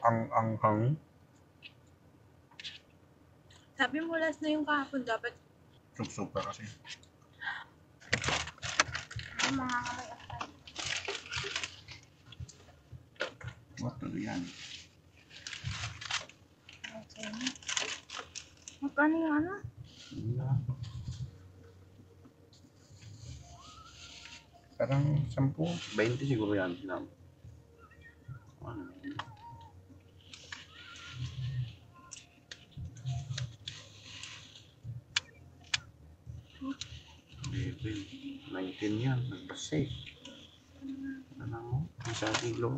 ang hang. Sabi mo last na yung kahapon, dapat Sugsug ka kasi. mga kamay akay. What to do yan? Okay. Magkano yung ano? Parang 10, 20 siguro yan. Ano? Baby, 19 yan. Nagbasay. Ano mo? Isang kilo.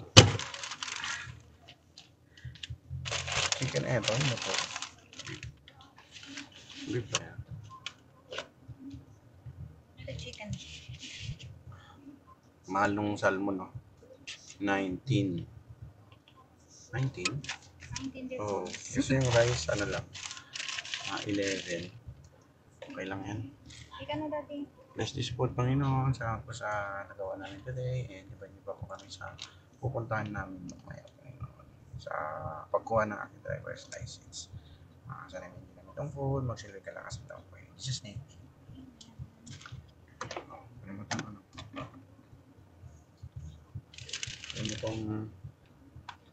Chicken eto. Ano po? Beef ba yan? Ito chicken. Mahal nung salmon, no? 19. 19? 19 din. Oh, kasi yung rice, ano lang, 11. Okay lang yan. Ika na dati. Bless this food, Panginoon, sa nagawa namin today. And iba-iba po kami sa pupuntahan namin mamaya, Panginoon. Sa pagkuha ng aking driver's license. Sana hindi namin itong food, magsilbi ka lang kasi daw po. In Jesus' name. Ano mo itong ano? Ano mo itong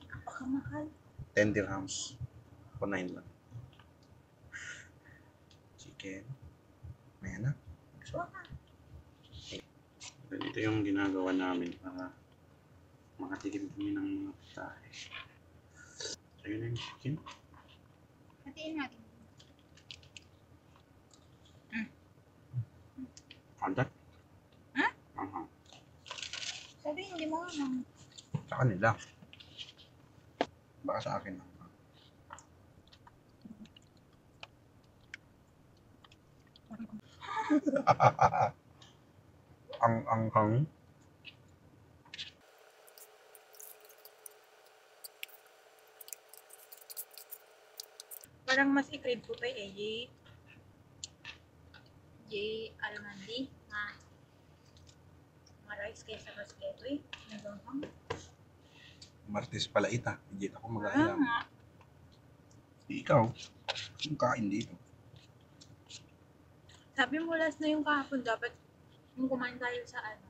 Napakamahal. 10 dirhams. O 9 lang. Chicken. Ayan na. So, ganito yung ginagawa namin para makatikim kami ng mga putahe. So, yun na yung chicken. Hatiin natin. Contact? Ha? Sabi hindi mo nga. Sa kanila. Baka sa akin lang. ang hang. Parang mas i-crave ko pa J. Almandi na rice kaysa basketo eh. Naganghang. Martes pala ita. Hindi ako mag-aalam. Ikaw, yung kain dito. Sabi mo last na yung kahapon, dapat yung kumain tayo sa ano.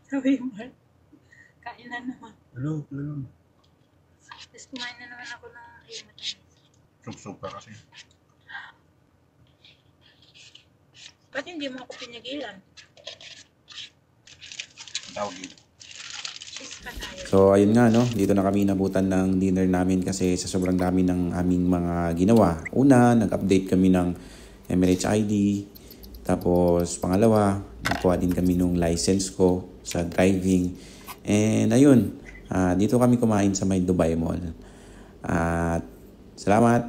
Sabi mo, kain na naman. Hello. Tapos kumain na naman ako ng ayun matamis. Sugsug ka kasi. Ba't hindi mo ako pinigilan? Tawag dito. Cheese pa tayo. So ayun nga no, dito na kami nabutan ng dinner namin kasi sa sobrang dami ng aming mga ginawa. Una, nag-update kami ng Emirates ID. Tapos pangalawa, nakuha din kami nung license ko sa driving. And ayun, dito kami kumain sa may Dubai Mall. At salamat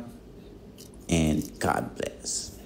and God bless.